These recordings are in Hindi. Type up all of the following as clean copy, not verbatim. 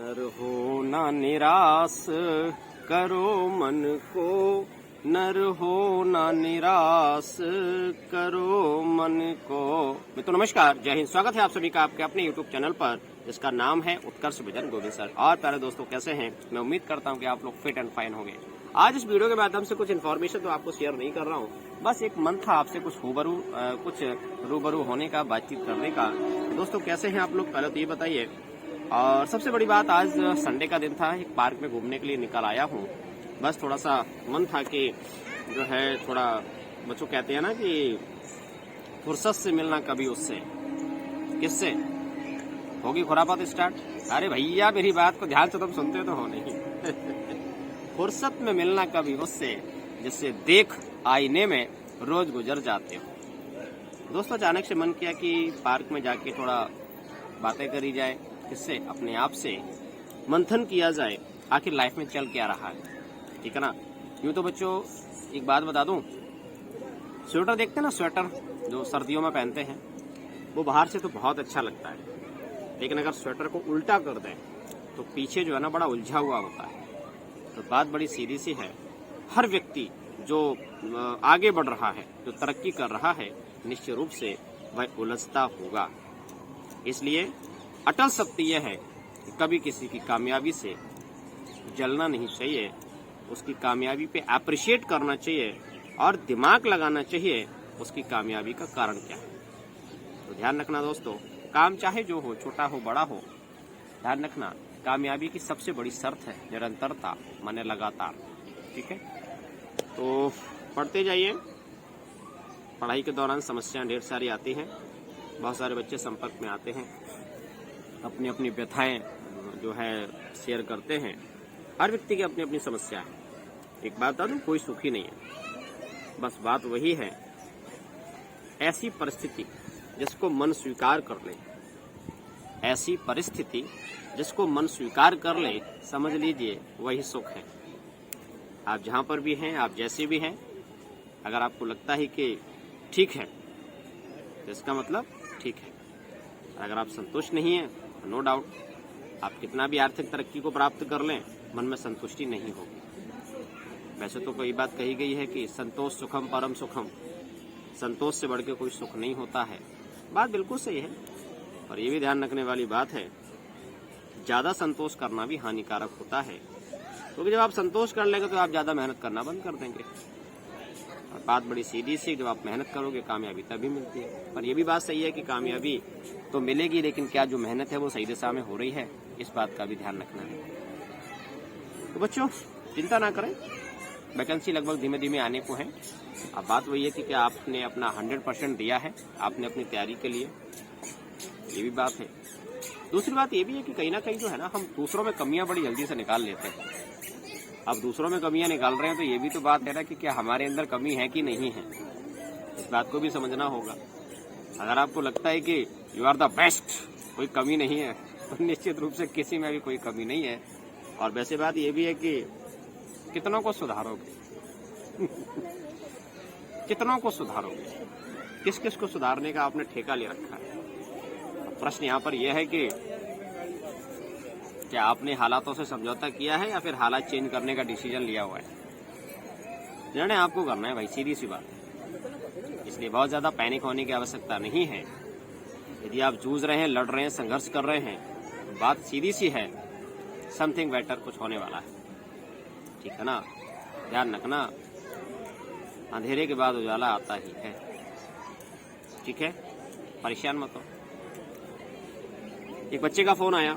नर हो ना निराश करो मन को, नर हो ना निराश करो मन को। मित्रों नमस्कार, जय हिंद। स्वागत है आप सभी का आपके अपने YouTube चैनल पर, जिसका नाम है उत्कर्ष विजन गोविंद सर। और प्यारे दोस्तों, कैसे हैं? मैं उम्मीद करता हूं कि आप लोग फिट एंड फाइन होंगे। आज इस वीडियो के माध्यम से कुछ इन्फॉर्मेशन तो आपको शेयर नहीं कर रहा हूँ, बस एक मन था आपसे कुछ रूबरू होने का, बातचीत करने का। दोस्तों कैसे हैं आप लोग, पहले तो ये बताइए। और सबसे बड़ी बात, आज संडे का दिन था, एक पार्क में घूमने के लिए निकल आया हूँ। बस थोड़ा सा मन था कि जो है थोड़ा, बच्चों कहते हैं ना कि फुर्सत से मिलना कभी उससे, किससे होगी खुरापात स्टार्ट। अरे भैया मेरी बात को ध्यान से तुम सुनते तो हो नहीं। फुर्सत में मिलना कभी उससे जिससे देख आईने में रोज गुजर जाते हो। दोस्तों अचानक से मन किया कि पार्क में जाके थोड़ा बातें करी जाए, किससे, अपने आप से मंथन किया जाए, आखिर लाइफ में चल क्या रहा है, ठीक है ना। यूं तो बच्चों एक बात बता दूं, स्वेटर देखते हैं ना, स्वेटर जो सर्दियों में पहनते हैं, वो बाहर से तो बहुत अच्छा लगता है, लेकिन अगर स्वेटर को उल्टा कर दें तो पीछे जो है ना बड़ा उलझा हुआ होता है। तो बात बड़ी सीधी सी है, हर व्यक्ति जो आगे बढ़ रहा है, जो तरक्की कर रहा है, निश्चित रूप से वह उलझता होगा। इसलिए अटल सत्य यह है कि कभी किसी की कामयाबी से जलना नहीं चाहिए, उसकी कामयाबी पे अप्रिशिएट करना चाहिए और दिमाग लगाना चाहिए उसकी कामयाबी का कारण क्या है। तो ध्यान रखना दोस्तों, काम चाहे जो हो, छोटा हो बड़ा हो, ध्यान रखना कामयाबी की सबसे बड़ी शर्त है निरंतरता, माने लगातार, ठीक है। तो पढ़ते जाइए। पढ़ाई के दौरान समस्याएं ढेर सारी आती हैं, बहुत सारे बच्चे संपर्क में आते हैं, अपनी अपनी व्यथाएं जो है शेयर करते हैं। हर व्यक्ति की अपनी अपनी समस्या है। एक बात बता दूं, कोई सुखी नहीं है। बस बात वही है, ऐसी परिस्थिति जिसको मन स्वीकार कर ले, ऐसी परिस्थिति जिसको मन स्वीकार कर ले, समझ लीजिए वही सुख है। आप जहां पर भी हैं, आप जैसे भी हैं, अगर आपको लगता है कि ठीक है तो इसका मतलब ठीक है। अगर आप संतुष्ट नहीं हैं, नो डाउट आप कितना भी आर्थिक तरक्की को प्राप्त कर लें, मन में संतुष्टि नहीं होगी। वैसे तो कोई बात कही गई है कि संतोष सुखम परम सुखम, संतोष से बढ़ के कोई सुख नहीं होता है। बात बिल्कुल सही है, और ये भी ध्यान रखने वाली बात है, ज्यादा संतोष करना भी हानिकारक होता है, क्योंकि जब आप संतोष कर लेंगे तो आप ज्यादा मेहनत करना बंद कर देंगे। और बात बड़ी सीधी सी, जब आप मेहनत करोगे कामयाबी तभी मिलती है। पर यह भी बात सही है कि कामयाबी तो मिलेगी, लेकिन क्या जो मेहनत है वो सही दिशा में हो रही है, इस बात का भी ध्यान रखना है। तो बच्चों चिंता ना करें, वैकेंसी लगभग धीमे धीमे आने को है। अब बात वही है कि क्या आपने अपना 100% दिया है आपने अपनी तैयारी के लिए, ये भी बात है। दूसरी बात ये भी है कि कहीं ना कहीं जो है ना, हम दूसरों में कमियां बड़ी जल्दी से निकाल लेते हैं। अब दूसरों में कमियां निकाल रहे हैं तो ये भी तो बात है ना कि क्या हमारे अंदर कमी है कि नहीं है, इस बात को भी समझना होगा। अगर आपको लगता है कि यू आर द बेस्ट, कोई कमी नहीं है, तो निश्चित रूप से किसी में भी कोई कमी नहीं है। और वैसे बात ये भी है कि कितनों को सुधारोगे। कितनों को सुधारोगे, किस किस को सुधारने का आपने ठेका ले रखा है। प्रश्न यहाँ पर यह है कि क्या आपने हालातों से समझौता किया है या फिर हालात चेंज करने का डिसीजन लिया हुआ है। निर्णय आपको करना है भाई, सीधी सी बात है। इसलिए बहुत ज्यादा पैनिक होने की आवश्यकता नहीं है। यदि आप जूझ रहे हैं, लड़ रहे हैं, संघर्ष कर रहे हैं, तो बात सीधी सी है, समथिंग बेटर कुछ होने वाला है, ठीक है ना। ध्यान रखना, अंधेरे के बाद उजाला आता ही है, ठीक है, परेशान मत हो। एक बच्चे का फोन आया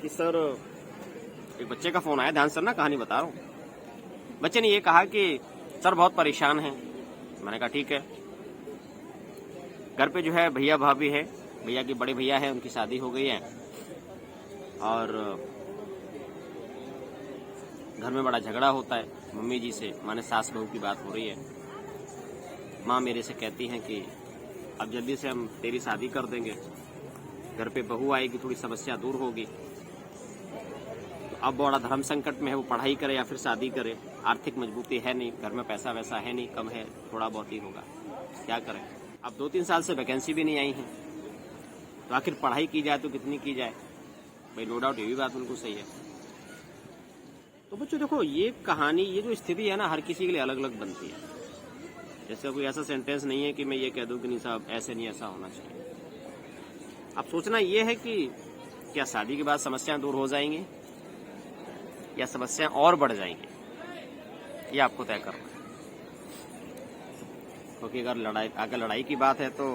कि सर, एक बच्चे का फोन आया, ध्यान से ना कहानी बता रहा हूँ। बच्चे ने ये कहा कि सर बहुत परेशान हैं। मैंने कहा ठीक है। घर पे जो है भैया भाभी है, भैया के बड़े भैया है, उनकी शादी हो गई है, और घर में बड़ा झगड़ा होता है मम्मी जी से, माने सास बहू की बात हो रही है। माँ मेरे से कहती हैं कि अब जल्दी से हम तेरी शादी कर देंगे, घर पे बहू आएगी, थोड़ी समस्या दूर होगी। तो अब बड़ा धर्म संकट में है, वो पढ़ाई करे या फिर शादी करे, आर्थिक मजबूती है नहीं, घर में पैसा वैसा है नहीं, कम है, थोड़ा बहुत ही होगा, क्या करें। अब 2-3 साल से वैकेंसी भी नहीं आई है, तो आखिर पढ़ाई की जाए तो कितनी की जाए। भाई नो डाउट ये भी बात बिल्कुल सही है। तो बच्चों देखो, ये कहानी, ये जो स्थिति है ना, हर किसी के लिए अलग अलग बनती है। जैसे कोई ऐसा सेंटेंस नहीं है कि मैं ये कह दूं कि नहीं साहब ऐसे नहीं, ऐसा होना चाहिए। अब सोचना ये है कि क्या शादी के बाद समस्याएं दूर हो जाएंगी या समस्याएं और बढ़ जाएंगी, ये आपको तय करना है। क्योंकि अगर लड़ाई की बात है तो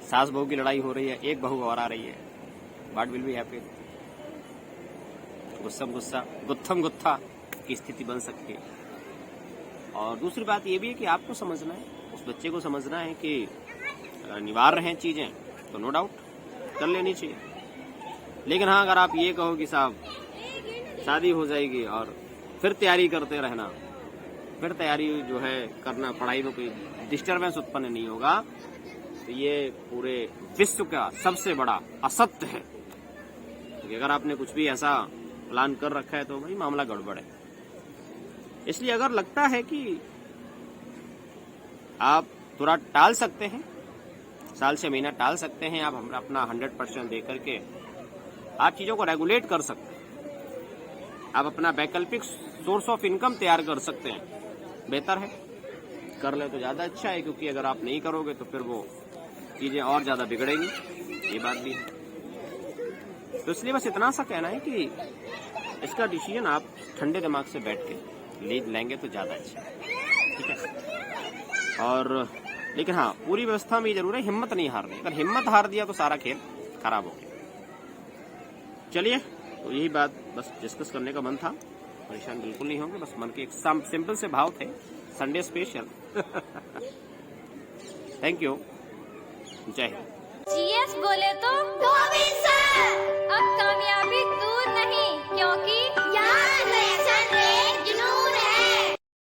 सास बहू की लड़ाई हो रही है, एक बहू और आ रही है, व्हाट विल बी हैपन? गुत्थम गुत्था की स्थिति बन सकती है। और दूसरी बात ये भी है कि आपको समझना है, उस बच्चे को समझना है कि अगर अनिवार्य हैं चीजें तो नो डाउट कर लेनी चाहिए। लेकिन हाँ, अगर आप ये कहो कि साहब शादी हो जाएगी और फिर तैयारी करते रहना, फिर तैयारी जो है करना, पढ़ाई में कोई डिस्टरबेंस उत्पन्न नहीं होगा, तो ये पूरे विश्व का सबसे बड़ा असत्य है। क्योंकि अगर आपने कुछ भी ऐसा प्लान कर रखा है तो भाई मामला गड़बड़ है। इसलिए अगर लगता है कि आप थोड़ा टाल सकते हैं, साल से महीना टाल सकते हैं, आप अपना 100% दे करके आप चीजों को रेगुलेट कर सकते हैं, आप अपना वैकल्पिक सोर्स ऑफ इनकम तैयार कर सकते हैं, बेहतर है, कर ले तो ज्यादा अच्छा है। क्योंकि अगर आप नहीं करोगे तो फिर वो चीजें और ज्यादा बिगड़ेंगी, ये बात भी है। तो इसलिए बस इतना सा कहना है कि इसका डिसीजन आप ठंडे दिमाग से बैठ के ले लेंगे तो ज्यादा अच्छा है, ठीक है। और लेकिन हाँ, पूरी व्यवस्था में ये जरूर है हिम्मत नहीं हारनी। अगर हिम्मत हार दिया तो सारा खेल खराब हो गया। चलिए, तो यही बात बस डिस्कस करने का मन था। परेशान बिल्कुल नहीं होंगे, बस मन के एक सिंपल से भाव थे, संडे स्पेशल। थैंक यू, जय हिंद। जीएस बोले तो गोविंद सर अब कामयाब